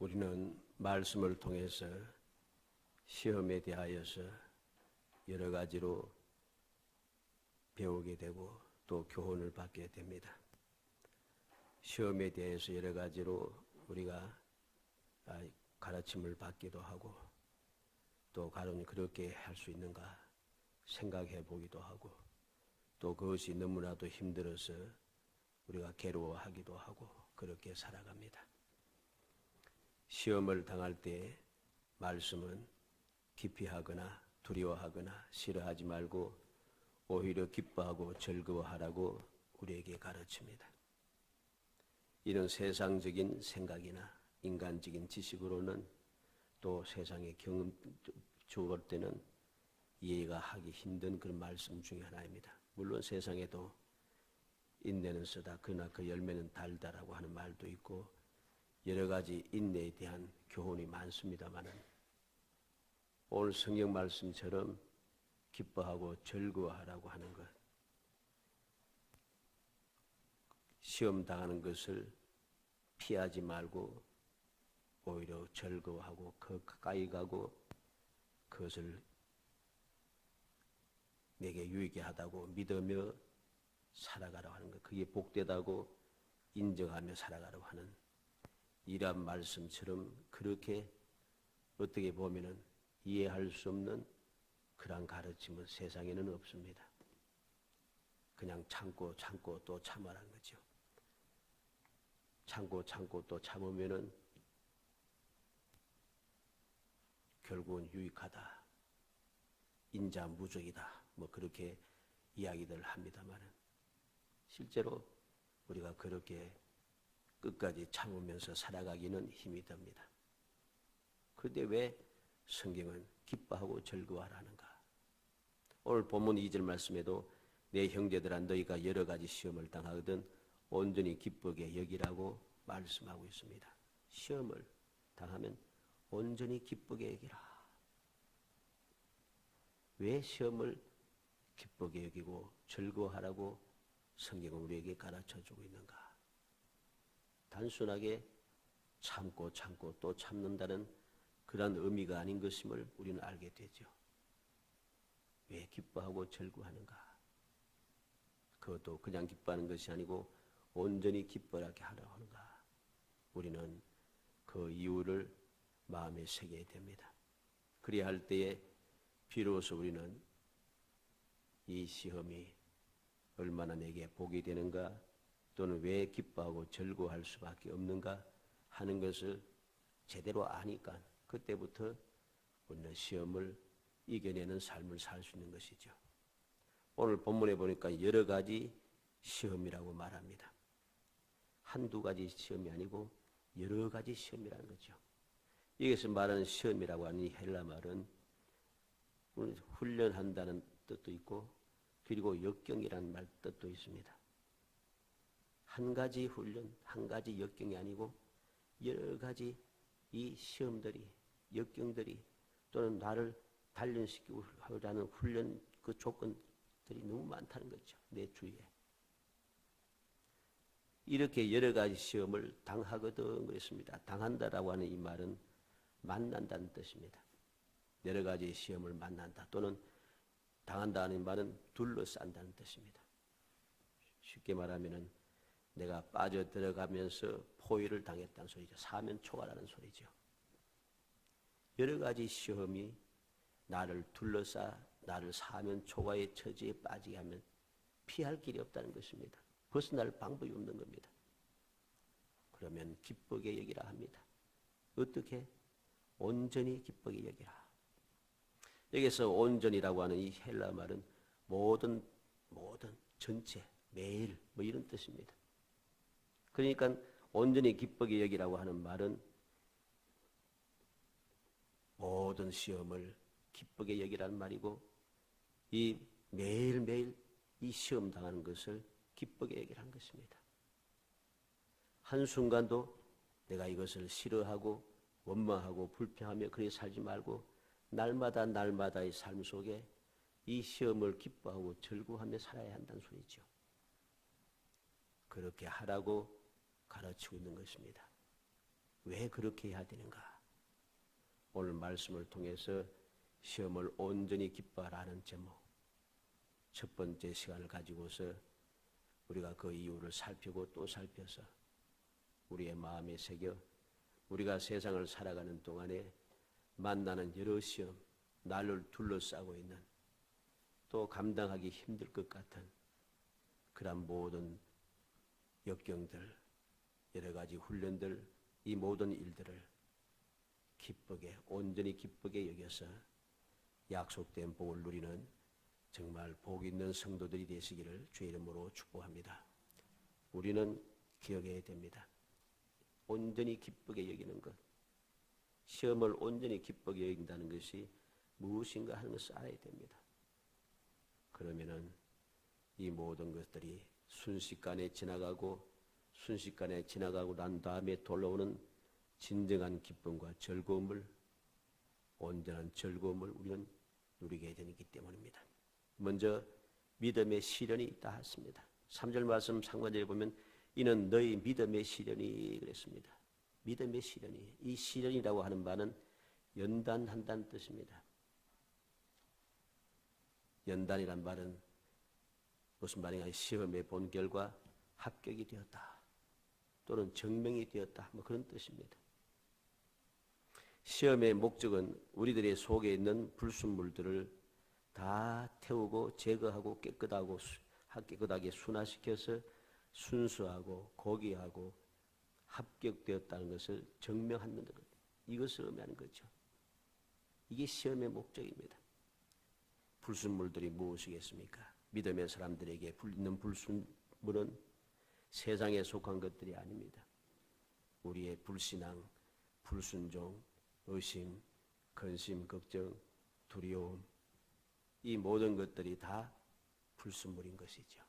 우리는 말씀을 통해서 시험에 대하여서 여러 가지로 배우게 되고 또 교훈을 받게 됩니다. 시험에 대해서 여러 가지로 우리가 가르침을 받기도 하고 또 가끔 그렇게 할 수 있는가 생각해 보기도 하고 또 그것이 너무나도 힘들어서 우리가 괴로워하기도 하고 그렇게 살아갑니다. 시험을 당할 때 말씀은 기피하거나 두려워하거나 싫어하지 말고 오히려 기뻐하고 즐거워하라고 우리에게 가르칩니다. 이런 세상적인 생각이나 인간적인 지식으로는 또 세상의 경험 주어볼 때는 이해가 하기 힘든 그런 말씀 중에 하나입니다. 물론 세상에도 인내는 쓰다 그러나 그 열매는 달다라고 하는 말도 있고 여러 가지 인내에 대한 교훈이 많습니다마는 오늘 성경 말씀처럼 기뻐하고 즐거워하라고 하는 것, 시험 당하는 것을 피하지 말고 오히려 즐거워하고 그 가까이 가고 그것을 내게 유익이 하다고 믿으며 살아가라고 하는 것, 그게 복되다고 인정하며 살아가라고 하는 이러한 말씀처럼 그렇게 어떻게 보면은 이해할 수 없는 그러한 가르침은 세상에는 없습니다. 그냥 참고 또 참으라는 거죠. 참고 또 참으면은 결국은 유익하다, 인자무적이다, 뭐 그렇게 이야기들 합니다만은 실제로 우리가 그렇게 끝까지 참으면서 살아가기는 힘이 듭니다. 그런데 왜 성경은 기뻐하고 즐거워하라는가? 오늘 본문 2절 말씀에도 내 형제들아 너희가 여러 가지 시험을 당하거든 온전히 기쁘게 여기라고 말씀하고 있습니다. 시험을 당하면 온전히 기쁘게 여기라. 왜 시험을 기쁘게 여기고 즐거워하라고 성경은 우리에게 가르쳐주고 있는가? 단순하게 참고 또 참는다는 그런 의미가 아닌 것임을 우리는 알게 되죠. 왜 기뻐하고 즐거워하는가? 그것도 그냥 기뻐하는 것이 아니고 온전히 기뻐하게 하려고 하는가? 우리는 그 이유를 마음에 새겨야 됩니다. 그래야 할 때에 비로소 우리는 이 시험이 얼마나 내게 복이 되는가 또는 왜 기뻐하고 즐거워할 수밖에 없는가 하는 것을 제대로 아니까 그때부터 우리는 시험을 이겨내는 삶을 살 수 있는 것이죠. 오늘 본문에 보니까 여러 가지 시험이라고 말합니다. 한두 가지 시험이 아니고 여러 가지 시험이라는 거죠. 여기서 말하는 시험이라고 하는 이 헬라 말은 훈련한다는 뜻도 있고 그리고 역경이라는 말 뜻도 있습니다. 한 가지 훈련, 한 가지 역경이 아니고 여러 가지 이 시험들이, 역경들이 또는 나를 단련시키고자 하는 훈련 그 조건들이 너무 많다는 거죠. 내 주위에. 이렇게 여러 가지 시험을 당하거든 그랬습니다. 당한다라고 하는 이 말은 만난다는 뜻입니다. 여러 가지 시험을 만난다 또는 당한다는 말은 둘러싼다는 뜻입니다. 쉽게 말하면은 내가 빠져들어가면서 포위를 당했다는 소리죠. 사면초가라는 소리죠. 여러 가지 시험이 나를 둘러싸 나를 사면초가의 처지에 빠지게 하면 피할 길이 없다는 것입니다. 벗어날 방법이 없는 겁니다. 그러면 기쁘게 여기라 합니다. 어떻게? 온전히 기쁘게 여기라. 여기서 온전이라고 하는 이 헬라 말은 모든 전체 매일 뭐 이런 뜻입니다. 그러니까 온전히 기쁘게 여기라고 하는 말은 모든 시험을 기쁘게 여기라는 말이고 이 매일매일 이 시험 당하는 것을 기쁘게 여기라는 것입니다. 한순간도 내가 이것을 싫어하고 원망하고 불평하며 그렇게 살지 말고 날마다의 삶 속에 이 시험을 기뻐하고 즐거워하며 살아야 한다는 소리죠. 그렇게 하라고 가르치고 있는 것입니다. 왜 그렇게 해야 되는가? 오늘 말씀을 통해서 시험을 온전히 기뻐하라는 제목, 첫 번째 시간을 가지고서 우리가 그 이유를 살피고 또 살펴서 우리의 마음에 새겨 우리가 세상을 살아가는 동안에 만나는 여러 시험, 나를 둘러싸고 있는 또 감당하기 힘들 것 같은 그런 모든 역경들, 여러 가지 훈련들, 이 모든 일들을 기쁘게, 온전히 기쁘게 여겨서 약속된 복을 누리는 정말 복 있는 성도들이 되시기를 주의 이름으로 축복합니다. 우리는 기억해야 됩니다. 온전히 기쁘게 여기는 것, 시험을 온전히 기쁘게 여긴다는 것이 무엇인가 하는 것을 알아야 됩니다. 그러면은 이 모든 것들이 순식간에 지나가고 난 다음에 돌아오는 진정한 기쁨과 즐거움을, 온전한 즐거움을 우리는 누리게 되기 때문입니다. 먼저 믿음의 시련이 있다 했습니다. 3절 말씀 상반절에 보면 이는 너희 믿음의 시련이 그랬습니다. 믿음의 시련이, 이 시련이라고 하는 바는 연단한다는 뜻입니다. 연단이란 말은 무슨 말인가? 시험에 본 결과 합격이 되었다 또는 증명이 되었다, 뭐 그런 뜻입니다. 시험의 목적은 우리들의 속에 있는 불순물들을 다 태우고 제거하고 깨끗하게 순화시켜서 순수하고 고귀하고 합격되었다는 것을 증명하는 것, 이것을 의미하는 거죠. 이게 시험의 목적입니다. 불순물들이 무엇이겠습니까? 믿음의 사람들에게 있는 불순물은 세상에 속한 것들이 아닙니다. 우리의 불신앙, 불순종, 의심, 근심, 걱정, 두려움, 이 모든 것들이 다 불순물인 것이죠.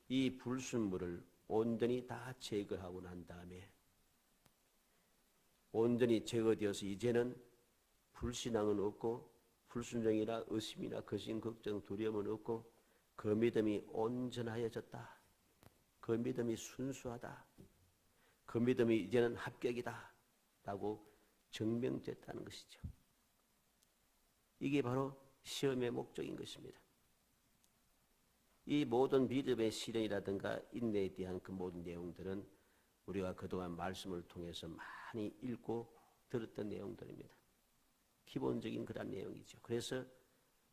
이 불순물을 온전히 다 제거하고 난 다음에 온전히 제거되어서 이제는 불신앙은 없고 불순종이나 의심이나 근심, 걱정, 두려움은 없고 그 믿음이 온전하여졌다. 그 믿음이 순수하다. 그 믿음이 이제는 합격이다 라고 증명됐다는 것이죠. 이게 바로 시험의 목적인 것입니다. 이 모든 믿음의 시련이라든가 인내에 대한 그 모든 내용들은 우리가 그동안 말씀을 통해서 많이 읽고 들었던 내용들입니다. 기본적인 그런 내용이죠. 그래서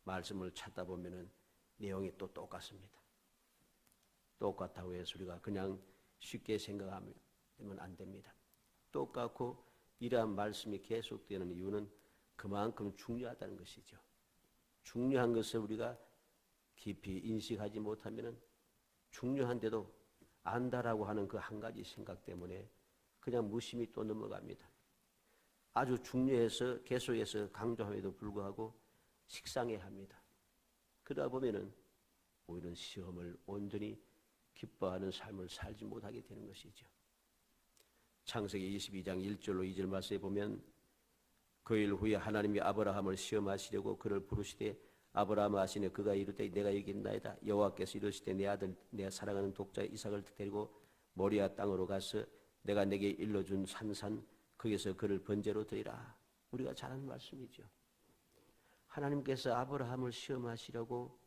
말씀을 찾다 보면은 내용이 또 똑같습니다. 똑같다고 해서 우리가 그냥 쉽게 생각하면 안 됩니다. 똑같고 이러한 말씀이 계속되는 이유는 그만큼 중요하다는 것이죠. 중요한 것을 우리가 깊이 인식하지 못하면 중요한데도 안다라고 하는 그 한 가지 생각 때문에 그냥 무심히 또 넘어갑니다. 아주 중요해서 계속해서 강조함에도 불구하고 식상해합니다. 그러다 보면은 오히려 시험을 온전히 기뻐하는 삶을 살지 못하게 되는 것이죠. 창세기 22장 1절로 2절 말씀에 보면 그 일 후에 하나님이 아브라함을 시험하시려고 그를 부르시되 아브라함아 하시니 그가 이르되 내가 여기 있나이다. 여호와께서 이르시되 내 아들 내 사랑하는 독자 이삭을 데리고 모리아 땅으로 가서 내가 내게 일러준 산산 거기서 그를 번제로 드리라. 우리가 잘 아는 말씀이죠. 하나님께서 아브라함을 시험하시려고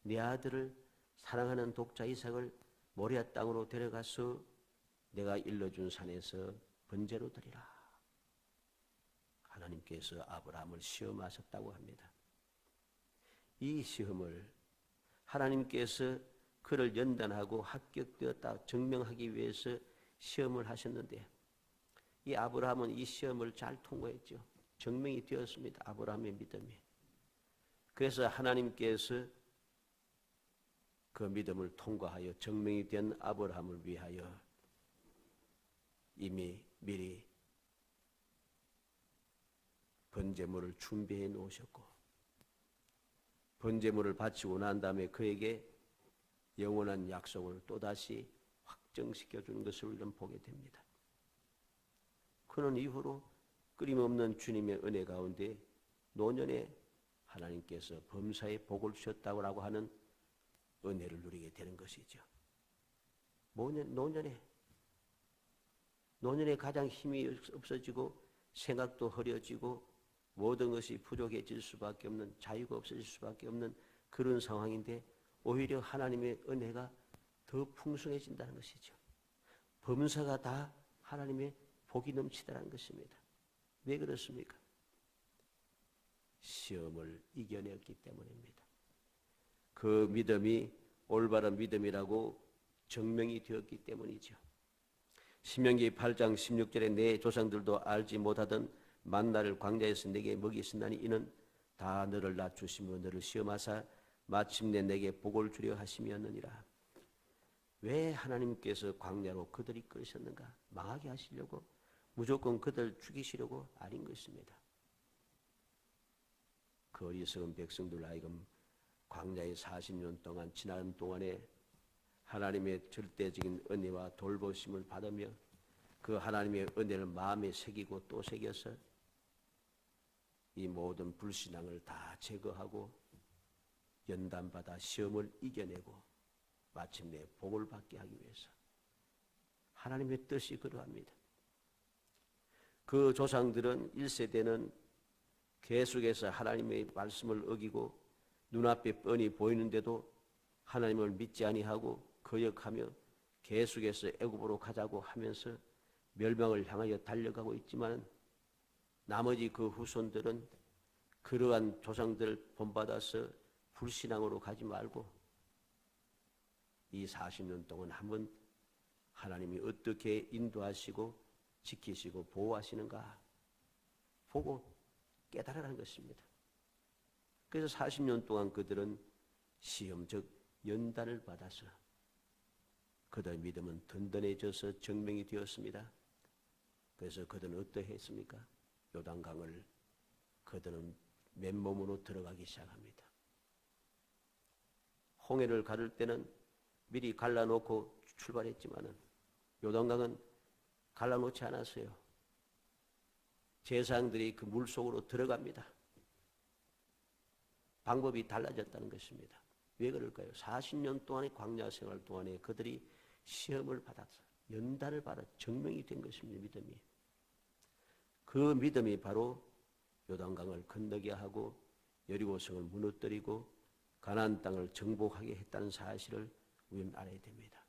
내 아들을 사랑하는 독자 이삭을 모리아 땅으로 데려가서 내가 일러준 산에서 번제로 드리라. 하나님께서 아브라함을 시험하셨다고 합니다. 이 시험을 하나님께서 그를 연단하고 합격되었다 증명하기 위해서 시험을 하셨는데 이 아브라함은 이 시험을 잘 통과했죠. 증명이 되었습니다. 아브라함의 믿음이. 그래서 하나님께서 그 믿음을 통과하여 증명이 된 아브라함을 위하여 이미 미리 번제물을 준비해 놓으셨고 번제물을 바치고 난 다음에 그에게 영원한 약속을 또다시 확정시켜 주는 것을 우리는 보게 됩니다. 그는 이후로 끊임없는 주님의 은혜 가운데 노년에 하나님께서 범사에 복을 주셨다고 하는 은혜를 누리게 되는 것이죠. 노년에 노년에 가장 힘이 없어지고 생각도 흐려지고 모든 것이 부족해질 수밖에 없는, 자유가 없어질 수밖에 없는 그런 상황인데 오히려 하나님의 은혜가 더 풍성해진다는 것이죠. 범사가 다 하나님의 복이 넘치다는 것입니다. 왜 그렇습니까? 시험을 이겨냈기 때문입니다. 그 믿음이 올바른 믿음이라고 증명이 되었기 때문이죠. 신명기 8장 16절에 내 조상들도 알지 못하던 만나를 광야에서 내게 먹이셨나니 이는 다 너를 낮추시며 너를 시험하사 마침내 내게 복을 주려 하심이었느니라. 왜 하나님께서 광야로 그들이 끌으셨는가? 망하게 하시려고, 무조건 그들 죽이시려고 아닌 것입니다. 그 어리석은 백성들 하여금 광야에 40년 동안 지나는 동안에 하나님의 절대적인 은혜와 돌보심을 받으며 그 하나님의 은혜를 마음에 새기고 또 새겨서 이 모든 불신앙을 다 제거하고 연단받아 시험을 이겨내고 마침내 복을 받게 하기 위해서 하나님의 뜻이 그러합니다. 그 조상들은 1세대는 계속해서 하나님의 말씀을 어기고 눈앞에 뻔히 보이는데도 하나님을 믿지 아니하고 거역하며 계속해서 애굽으로 가자고 하면서 멸망을 향하여 달려가고 있지만 나머지 그 후손들은 그러한 조상들을 본받아서 불신앙으로 가지 말고 이 40년 동안 한번 하나님이 어떻게 인도하시고 지키시고 보호하시는가 보고 깨달으라는 것입니다. 그래서 40년 동안 그들은 시험 즉 연단을 받아서 그들의 믿음은 든든해져서 증명이 되었습니다. 그래서 그들은 어떠했습니까? 요단강을 그들은 맨몸으로 들어가기 시작합니다. 홍해를 가를 때는 미리 갈라놓고 출발했지만은 요단강은 갈라놓지 않았어요. 제사장들이 그 물속으로 들어갑니다. 방법이 달라졌다는 것입니다. 왜 그럴까요? 40년 동안의 광야 생활 동안에 그들이 시험을 받아서 연단을 받아 증명이 된 것입니다. 믿음이. 그 믿음이 바로 요단강을 건너게 하고 여리고성을 무너뜨리고 가나안 땅을 정복하게 했다는 사실을 우리는 알아야 됩니다.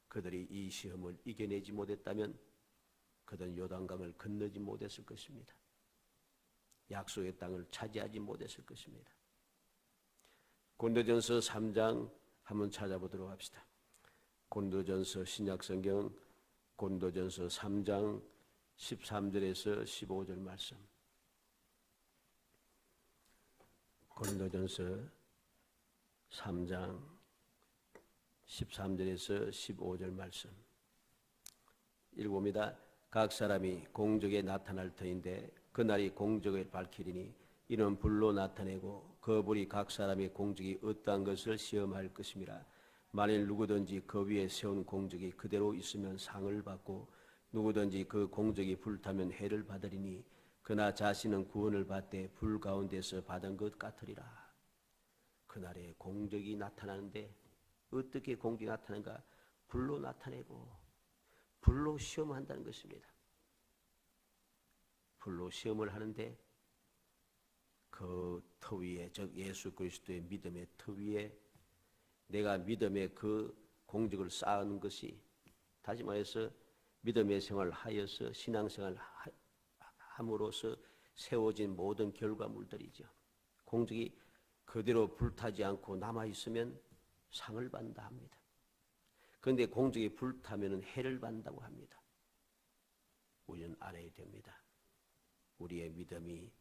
그들이 이 시험을 이겨내지 못했다면 그들은 요단강을 건너지 못했을 것입니다. 약속의 땅을 차지하지 못했을 것입니다. 고린도전서 3장 한번 찾아보도록 합시다. 고린도전서 신약성경 고린도전서 3장 13절에서 15절 말씀. 고린도전서 3장 13절에서 15절 말씀 읽어봅니다. 각 사람이 공적에 나타날 터인데 그날이 공적을 밝히리니 이는 불로 나타내고 그 불이 각 사람의 공적이 어떠한 것을 시험할 것임이라. 만일 누구든지 그 위에 세운 공적이 그대로 있으면 상을 받고 누구든지 그 공적이 불타면 해를 받으리니 그나 자신은 구원을 받되 불 가운데서 받은 것 같으리라. 그날에 공적이 나타나는데 어떻게 공적이 나타나는가? 불로 나타내고 불로 시험한다는 것입니다. 불로 시험을 하는데 그 터 위에 즉 예수 그리스도의 믿음의 터 위에 내가 믿음의 그 공적을 쌓은 것이 다시 말해서 믿음의 생활을 하여서 신앙생활을 함으로써 세워진 모든 결과물들이죠. 공적이 그대로 불타지 않고 남아있으면 상을 받는다 합니다. 그런데 공적이 불타면 해를 받는다고 합니다. 우리는 알아야 됩니다. 우리의 믿음이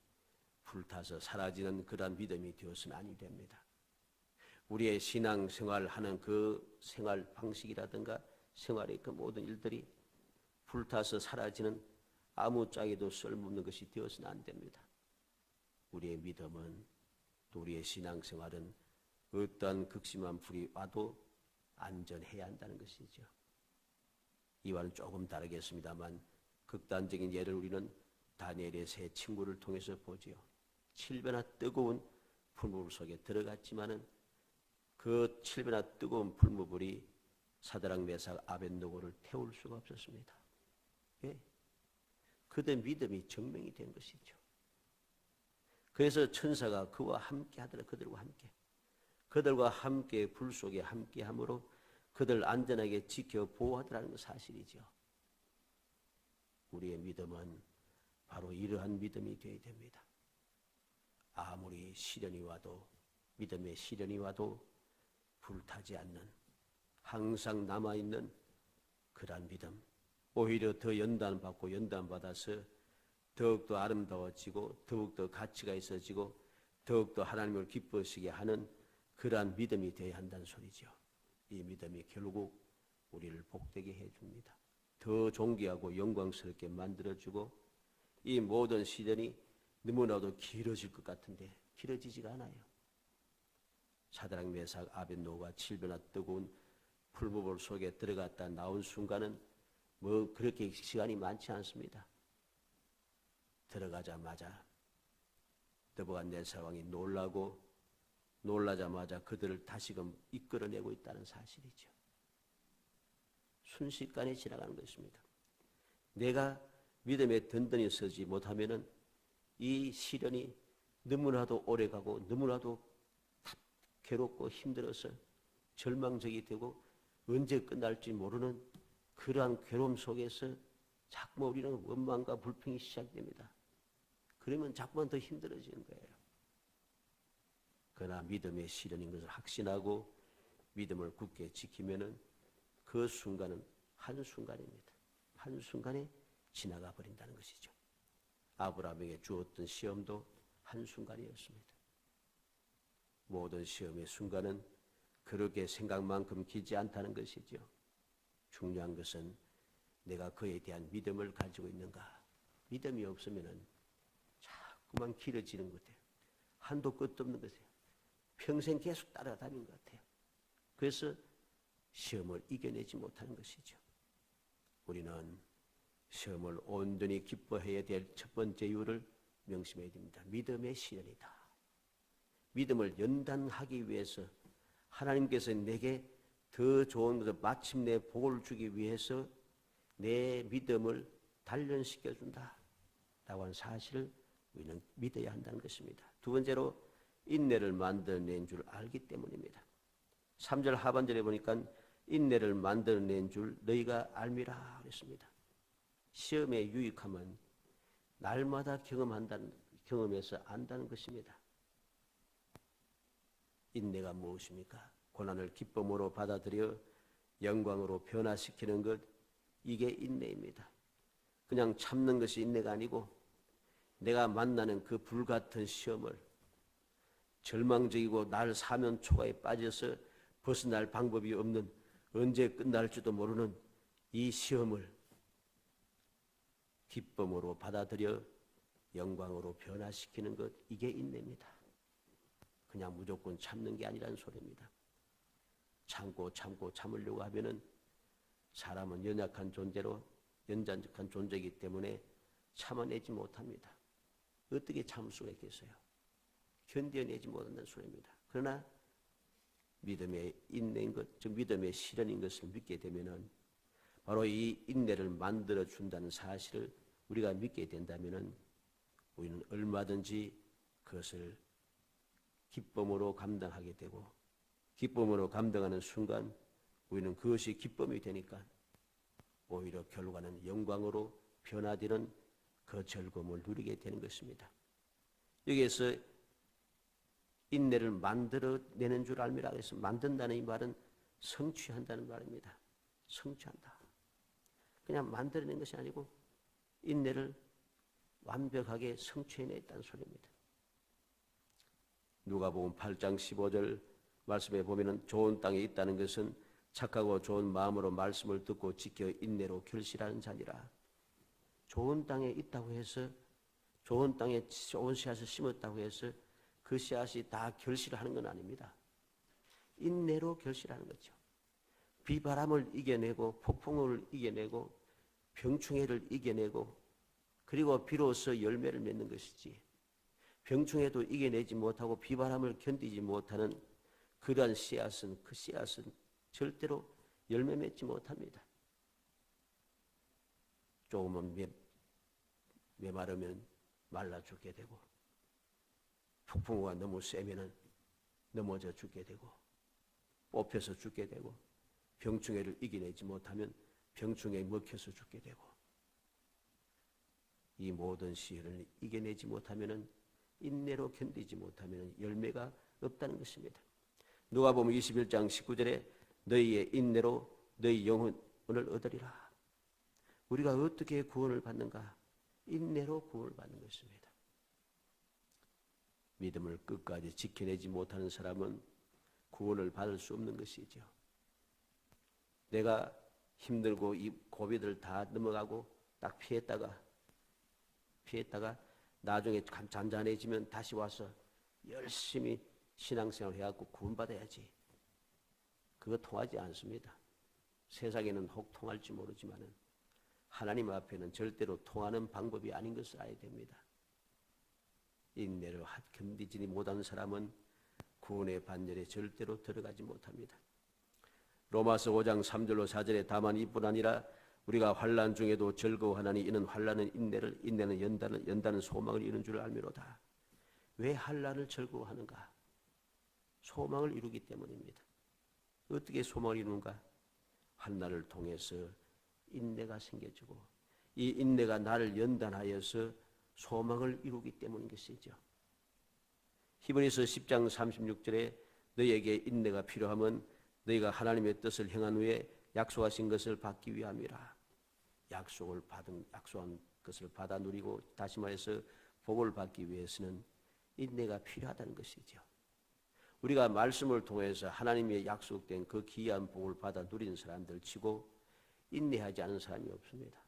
불타서 사라지는 그러한 믿음이 되어서는 아니 됩니다. 우리의 신앙생활하는 그 생활 방식이라든가 생활의 그 모든 일들이 불타서 사라지는 아무짝에도 쓸모없는 것이 되어서는 안 됩니다. 우리의 믿음은 또 우리의 신앙생활은 어떠한 극심한 불이 와도 안전해야 한다는 것이죠. 이와는 조금 다르겠습니다만 극단적인 예를 우리는 다니엘의 세 친구를 통해서 보지요. 7배나 뜨거운 풀무불 속에 들어갔지만은 그 7배나 뜨거운 풀무불이 사드락 메삭 아벳느고를 태울 수가 없었습니다. 왜? 그들의 믿음이 증명이 된 것이죠. 그래서 천사가 그와 함께 하더라. 그들과 함께 불 속에 함께 함으로 그들 안전하게 지켜 보호하더라는 사실이죠. 우리의 믿음은 바로 이러한 믿음이 되어야 됩니다. 아무리 시련이 와도, 믿음의 시련이 와도 불타지 않는, 항상 남아있는 그러한 믿음, 오히려 더 연단받고 연단받아서 더욱더 아름다워지고 더욱더 가치가 있어지고 더욱더 하나님을 기뻐하시게 하는 그러한 믿음이 되어야 한다는 소리죠. 이 믿음이 결국 우리를 복되게 해줍니다. 더 존귀하고 영광스럽게 만들어주고 이 모든 시련이 너무나도 길어질 것 같은데 길어지지가 않아요. 사드락 메삭 아벳노고가 7배나 뜨거운 풀무불 속에 들어갔다 나온 순간은 뭐 그렇게 시간이 많지 않습니다. 들어가자마자 느부갓네살 왕이 놀라자마자 그들을 다시금 이끌어내고 있다는 사실이죠. 순식간에 지나가는 것입니다. 내가 믿음에 든든히 서지 못하면은 이 시련이 너무나도 오래가고 너무나도 괴롭고 힘들어서 절망적이 되고 언제 끝날지 모르는 그러한 괴로움 속에서 자꾸 우리는 원망과 불평이 시작됩니다. 그러면 자꾸만 더 힘들어지는 거예요. 그러나 믿음의 시련인 것을 확신하고 믿음을 굳게 지키면은 그 순간은 한순간입니다. 한순간에 지나가 버린다는 것이죠. 아브라함에게 주었던 시험도 한순간이었습니다. 모든 시험의 순간은 그렇게 생각만큼 길지 않다는 것이죠. 중요한 것은 내가 그에 대한 믿음을 가지고 있는가. 믿음이 없으면 자꾸만 길어지는 것 같아요. 한도 끝도 없는 것 같아요. 평생 계속 따라다니는 것 같아요. 그래서 시험을 이겨내지 못하는 것이죠. 우리는 시험을 온전히 기뻐해야 될 첫 번째 이유를 명심해야 됩니다. 믿음의 시련이다. 믿음을 연단하기 위해서 하나님께서 내게 더 좋은 것을 마침내 복을 주기 위해서 내 믿음을 단련시켜준다 라고 하는 사실을 우리는 믿어야 한다는 것입니다. 두 번째로 인내를 만들어낸 줄 알기 때문입니다. 3절 하반절에 보니까 인내를 만들어낸 줄 너희가 알미라 그랬습니다. 시험의 유익함은 날마다 경험해서 안다는 것입니다. 인내가 무엇입니까? 고난을 기쁨으로 받아들여 영광으로 변화시키는 것, 이게 인내입니다. 그냥 참는 것이 인내가 아니고 내가 만나는 그 불같은 시험을 절망적이고 날 사면 초가에 빠져서 벗어날 방법이 없는 언제 끝날지도 모르는 이 시험을 기쁨으로 받아들여 영광으로 변화시키는 것, 이게 인내입니다. 그냥 무조건 참는 게 아니라는 소리입니다. 참으려고 하면은 사람은 연약한 존재이기 때문에 참아내지 못합니다. 어떻게 참을 수가 있겠어요? 견뎌내지 못한다는 소리입니다. 그러나 믿음의 인내인 것, 즉 믿음의 실현인 것을 믿게 되면은 바로 이 인내를 만들어 준다는 사실을 우리가 믿게 된다면은 우리는 얼마든지 그것을 기쁨으로 감당하게 되고, 기쁨으로 감당하는 순간 우리는 그것이 기쁨이 되니까 오히려 결과는 영광으로 변화되는 그 즐거움을 누리게 되는 것입니다. 여기에서 인내를 만들어내는 줄 알미라 해서 만든다는 이 말은 성취한다는 말입니다. 성취한다. 그냥 만들어낸 것이 아니고 인내를 완벽하게 성취해냈다는 소리입니다. 누가복음 8장 15절 말씀에 보면은 좋은 땅에 있다는 것은 착하고 좋은 마음으로 말씀을 듣고 지켜 인내로 결실하는 자니라. 좋은 땅에 있다고 해서, 좋은 땅에 좋은 씨앗을 심었다고 해서 그 씨앗이 다 결실하는 건 아닙니다. 인내로 결실하는 거죠. 비바람을 이겨내고 폭풍을 이겨내고 병충해를 이겨내고 그리고 비로소 열매를 맺는 것이지, 병충해도 이겨내지 못하고 비바람을 견디지 못하는 그러한 씨앗은, 그 씨앗은 절대로 열매 맺지 못합니다. 조금은 메마르면 말라 죽게 되고, 폭풍우가 너무 세면은 넘어져 죽게 되고, 뽑혀서 죽게 되고, 병충해를 이겨내지 못하면 병충해에 먹혀서 죽게 되고, 이 모든 시련을 이겨내지 못하면, 인내로 견디지 못하면 열매가 없다는 것입니다. 누가복음 21장 19절에 너희의 인내로 너희 영혼을 얻으리라. 우리가 어떻게 구원을 받는가? 인내로 구원을 받는 것입니다. 믿음을 끝까지 지켜내지 못하는 사람은 구원을 받을 수 없는 것이죠. 내가 힘들고 이 고비들을 다 넘어가고 딱 피했다가 나중에 잔잔해지면 다시 와서 열심히 신앙생활을 해갖고 구원받아야지. 그거 통하지 않습니다. 세상에는 혹 통할지 모르지만은 하나님 앞에는 절대로 통하는 방법이 아닌 것을 알아야 됩니다. 인내를 견디지 못하는 사람은 구원의 반열에 절대로 들어가지 못합니다. 로마서 5장 3절로 4절에 다만 이뿐 아니라 우리가 환난 중에도 즐거워하나니 이는 환난은 인내를, 인내는 연다는 소망을 이루는 줄 알미로다. 왜 환난을 즐거워하는가? 소망을 이루기 때문입니다. 어떻게 소망을 이루는가? 환난을 통해서 인내가 생겨지고 이 인내가 나를 연단하여서 소망을 이루기 때문인 것이죠. 히브리서 10장 36절에 너희에게 인내가 필요하면 너희가 하나님의 뜻을 행한 후에 약속하신 것을 받기 위함이라. 약속한 것을 받아 누리고, 다시 말해서 복을 받기 위해서는 인내가 필요하다는 것이죠. 우리가 말씀을 통해서 하나님의 약속된 그 귀한 복을 받아 누린 사람들 치고 인내하지 않은 사람이 없습니다.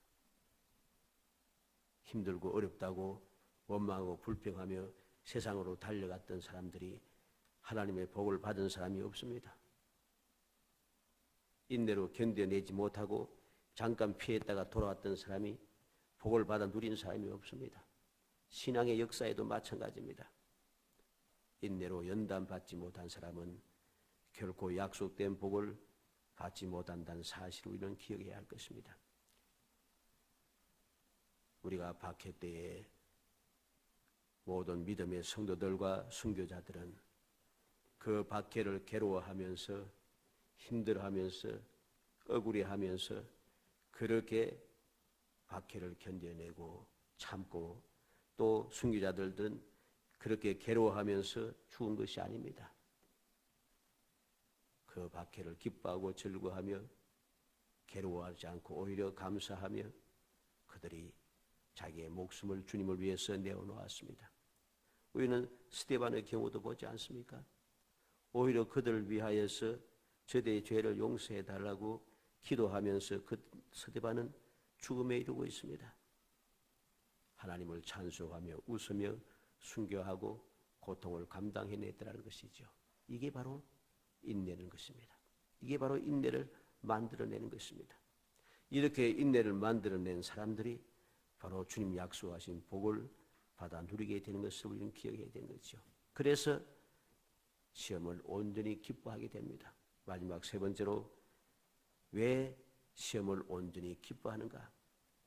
힘들고 어렵다고 원망하고 불평하며 세상으로 달려갔던 사람들이 하나님의 복을 받은 사람이 없습니다. 인내로 견뎌내지 못하고 잠깐 피했다가 돌아왔던 사람이 복을 받아 누린 사람이 없습니다. 신앙의 역사에도 마찬가지입니다. 인내로 연단받지 못한 사람은 결코 약속된 복을 받지 못한다는 사실을 우리는 기억해야 할 것입니다. 우리가 박해 때에 모든 믿음의 성도들과 순교자들은 그 박해를 괴로워하면서 힘들어하면서 억울해하면서 그렇게 박해를 견뎌내고 참고, 또 순교자들은 그렇게 괴로워하면서 죽은 것이 아닙니다. 그 박해를 기뻐하고 즐거워하며 괴로워하지 않고 오히려 감사하며 그들이 자기의 목숨을 주님을 위해서 내어놓았습니다. 우리는 스데반의 경우도 보지 않습니까? 오히려 그들을 위하여서 저들의 죄를 용서해 달라고 기도하면서 그 스데반은 죽음에 이르고 있습니다. 하나님을 찬송하며 웃으며 순교하고 고통을 감당해냈다는 것이죠. 이게 바로 인내는 것입니다. 이게 바로 인내를 만들어내는 것입니다. 이렇게 인내를 만들어낸 사람들이 바로 주님 약속하신 복을 받아 누리게 되는 것을 우리는 기억해야 되는 거죠. 그래서 시험을 온전히 기뻐하게 됩니다. 마지막 세 번째로 왜 시험을 온전히 기뻐하는가?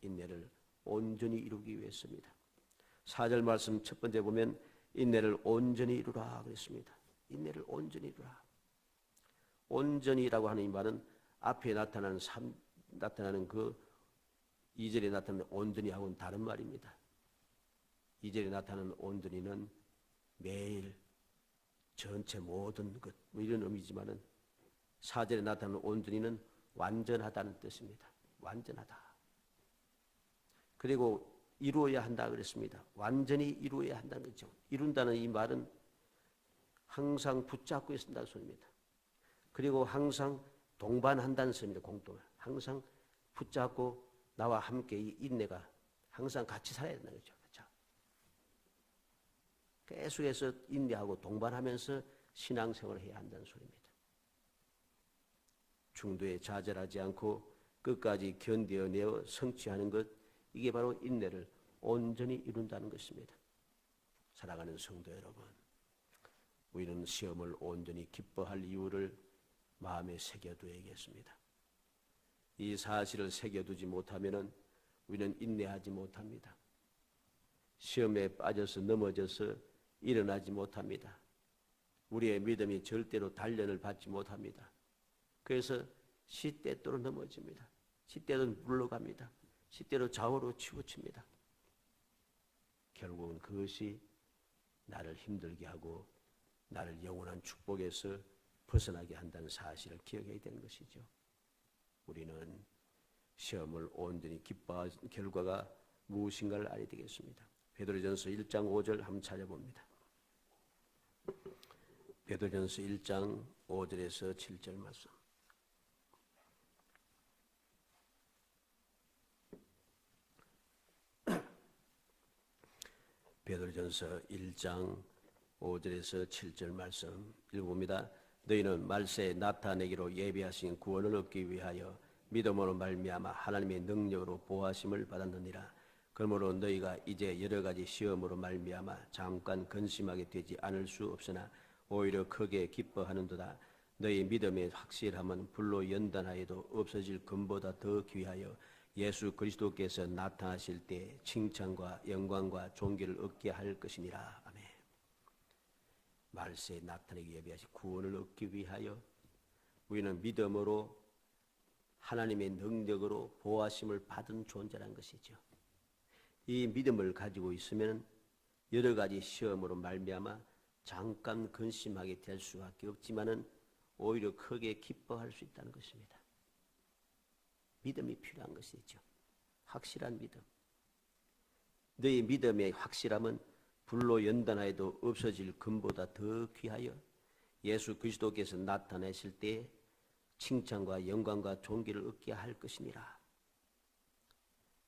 인내를 온전히 이루기 위해서입니다. 4절 말씀 첫 번째 보면 인내를 온전히 이루라 그랬습니다. 인내를 온전히 이루라. 온전히라고 하는 이 말은 앞에 나타나는 그 2절에 나타나는 온전히하고는 다른 말입니다. 2절에 나타나는 온전히는 매일 전체 모든 것 이런 의미지만은 4절에 나타나는 온전히는 완전하다는 뜻입니다. 완전하다. 그리고 이루어야 한다 그랬습니다. 완전히 이루어야 한다는 거죠. 이룬다는 이 말은 항상 붙잡고 있는다는 소리입니다. 그리고 항상 동반한다는 소리입니다. 공동. 항상 붙잡고 나와 함께 이 인내가 항상 같이 살아야 된다는 거죠. 그렇죠? 계속해서 인내하고 동반하면서 신앙생활을 해야 한다는 소리입니다. 중도에 좌절하지 않고 끝까지 견뎌내어 성취하는 것, 이게 바로 인내를 온전히 이룬다는 것입니다. 사랑하는 성도 여러분, 우리는 시험을 온전히 기뻐할 이유를 마음에 새겨두어야겠습니다. 이 사실을 새겨두지 못하면 우리는 인내하지 못합니다. 시험에 빠져서 넘어져서 일어나지 못합니다. 우리의 믿음이 절대로 단련을 받지 못합니다. 그래서 시때때로 넘어집니다. 시때로 물러갑니다. 시때로 좌우로 치우칩니다. 결국은 그것이 나를 힘들게 하고 나를 영원한 축복에서 벗어나게 한다는 사실을 기억해야 되는 것이죠. 우리는 시험을 온전히 기뻐한 결과가 무엇인가를 알아야 되겠습니다. 베드로전서 1장 5절 한번 찾아봅니다. 베드로전서 1장 5절에서 7절 말씀. 베드로전서 1장 5절에서 7절 말씀 읽어봅니다. 너희는 말세에 나타내기로 예비하신 구원을 얻기 위하여 믿음으로 말미암아 하나님의 능력으로 보호하심을 받았느니라. 그러므로 너희가 이제 여러 가지 시험으로 말미암아 잠깐 근심하게 되지 않을 수 없으나 오히려 크게 기뻐하는도다. 너희 믿음의 확실함은 불로 연단하여도 없어질 금보다 더 귀하여 예수 그리스도께서 나타나실 때 칭찬과 영광과 존귀를 얻게 할 것이니라. 아멘. 말세에 나타내기 예비하신 구원을 얻기 위하여 우리는 믿음으로 하나님의 능력으로 보호하심을 받은 존재란 것이죠. 이 믿음을 가지고 있으면 여러 가지 시험으로 말미암아 잠깐 근심하게 될 수밖에 없지만은 오히려 크게 기뻐할 수 있다는 것입니다. 믿음이 필요한 것이죠. 확실한 믿음. 너희 믿음의 확실함은 불로 연단하여도 없어질 금보다 더 귀하여 예수 그리스도께서 나타내실 때 칭찬과 영광과 존귀를 얻게 할 것이니라.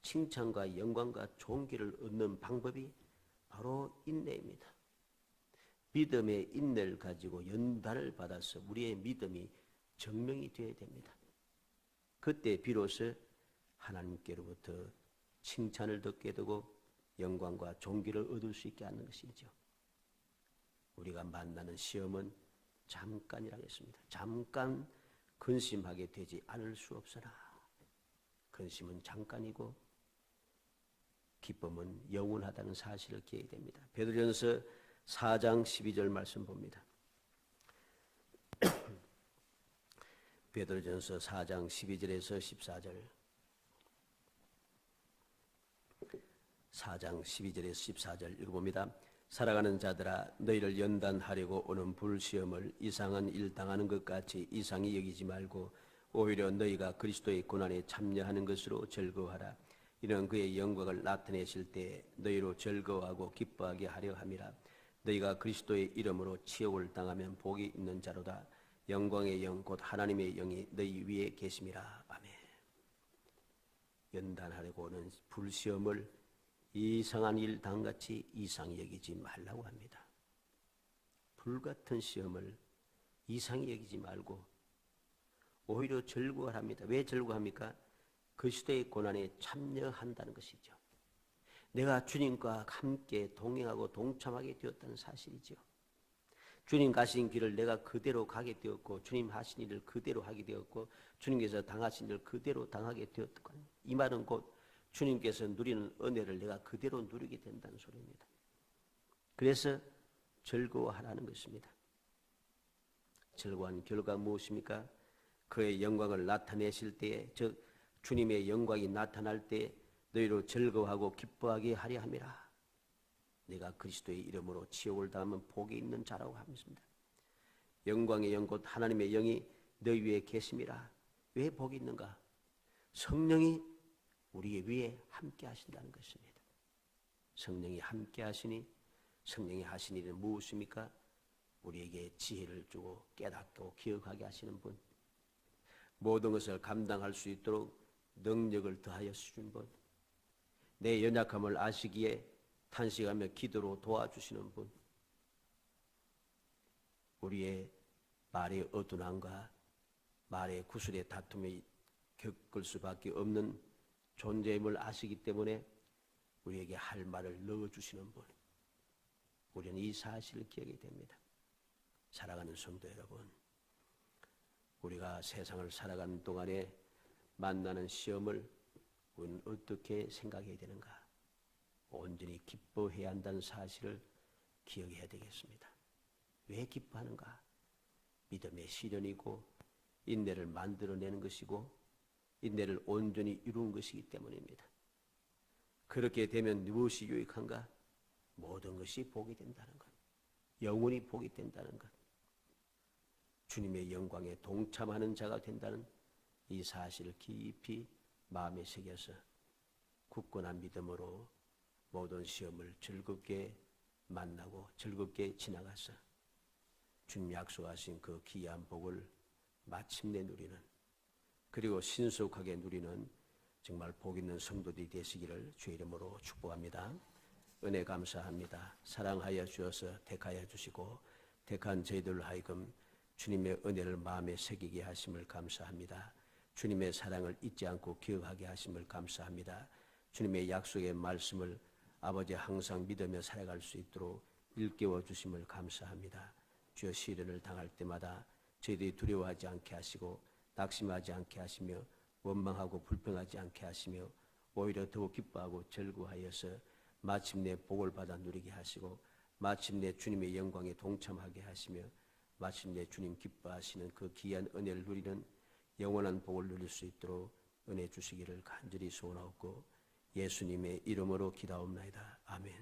칭찬과 영광과 존귀를 얻는 방법이 바로 인내입니다. 믿음의 인내를 가지고 연단을 받아서 우리의 믿음이 증명이 되어야 됩니다. 그때 비로소 하나님께로부터 칭찬을 듣게 되고 영광과 존귀를 얻을 수 있게 하는 것이죠. 우리가 만나는 시험은 잠깐이라고 했습니다. 잠깐 근심하게 되지 않을 수 없으나 근심은 잠깐이고 기쁨은 영원하다는 사실을 기억해야 됩니다. 베드로전서 4장 12절 말씀 봅니다. 베드로전서 4장 12절에서 14절 4장 12절에서 14절 읽어봅니다. 살아가는 자들아 너희를 연단하려고 오는 불시험을 이상한 일 당하는 것 같이 이상히 여기지 말고 오히려 너희가 그리스도의 고난에 참여하는 것으로 즐거워하라. 이는 그의 영광을 나타내실 때 너희로 즐거워하고 기뻐하게 하려 함이라. 너희가 그리스도의 이름으로 치욕을 당하면 복이 있는 자로다. 영광의 영 곧 하나님의 영이 너희 위에 계심이라. 아멘. 연단하려고 오는 불시험을 이상한 일 당같이 이상히 여기지 말라고 합니다. 불같은 시험을 이상히 여기지 말고 오히려 즐거워합니다. 왜 즐거워합니까? 그리스도의 고난에 참여한다는 것이죠. 내가 주님과 함께 동행하고 동참하게 되었다는 사실이죠. 주님 가신 길을 내가 그대로 가게 되었고 주님 하신 일을 그대로 하게 되었고 주님께서 당하신 일을 그대로 당하게 되었고 이 말은 곧 주님께서 누리는 은혜를 내가 그대로 누리게 된다는 소리입니다. 그래서 즐거워하라는 것입니다. 즐거워하는 결과가 무엇입니까? 그의 영광을 나타내실 때에 즉 주님의 영광이 나타날 때 너희로 즐거워하고 기뻐하게 하려 함이라. 내가 그리스도의 이름으로 치욕을 당하면 복이 있는 자라고 합니다. 영광의 영 곧 하나님의 영이 너희 위에 계심이라. 왜 복이 있는가? 성령이 우리 위에 함께 하신다는 것입니다. 성령이 함께 하시니 성령이 하신 일은 무엇입니까? 우리에게 지혜를 주고 깨닫고 기억하게 하시는 분, 모든 것을 감당할 수 있도록 능력을 더하여 주신 분, 내 연약함을 아시기에 탄식하며 기도로 도와주시는 분, 우리의 말의 어둔함과 말의 구술의 다툼이 겪을 수밖에 없는 존재임을 아시기 때문에 우리에게 할 말을 넣어주시는 분, 우리는 이 사실을 기억해야 됩니다. 살아가는 성도 여러분, 우리가 세상을 살아가는 동안에 만나는 시험을 우리는 어떻게 생각해야 되는가? 온전히 기뻐해야 한다는 사실을 기억해야 되겠습니다. 왜 기뻐하는가? 믿음의 시련이고 인내를 만들어내는 것이고 인내를 온전히 이루는 것이기 때문입니다. 그렇게 되면 무엇이 유익한가? 모든 것이 복이 된다는 것. 영원히 복이 된다는 것. 주님의 영광에 동참하는 자가 된다는 이 사실을 깊이 마음에 새겨서 굳건한 믿음으로 모든 시험을 즐겁게 만나고 즐겁게 지나가서 주님 약속하신 그 귀한 복을 마침내 누리는, 그리고 신속하게 누리는 정말 복 있는 성도들이 되시기를 주의 이름으로 축복합니다. 은혜 감사합니다. 사랑하여 주셔서 택하여 주시고 택한 저희들 하여금 주님의 은혜를 마음에 새기게 하심을 감사합니다. 주님의 사랑을 잊지 않고 기억하게 하심을 감사합니다. 주님의 약속의 말씀을 아버지 항상 믿으며 살아갈 수 있도록 일깨워 주심을 감사합니다. 주여, 시련을 당할 때마다 저희들이 두려워하지 않게 하시고 낙심하지 않게 하시며 원망하고 불평하지 않게 하시며 오히려 더욱 기뻐하고 즐거워하여서 마침내 복을 받아 누리게 하시고 마침내 주님의 영광에 동참하게 하시며 마침내 주님 기뻐하시는 그 귀한 은혜를 누리는 영원한 복을 누릴 수 있도록 은혜 주시기를 간절히 소원하옵고 예수님의 이름으로 기도하옵나이다. 아멘.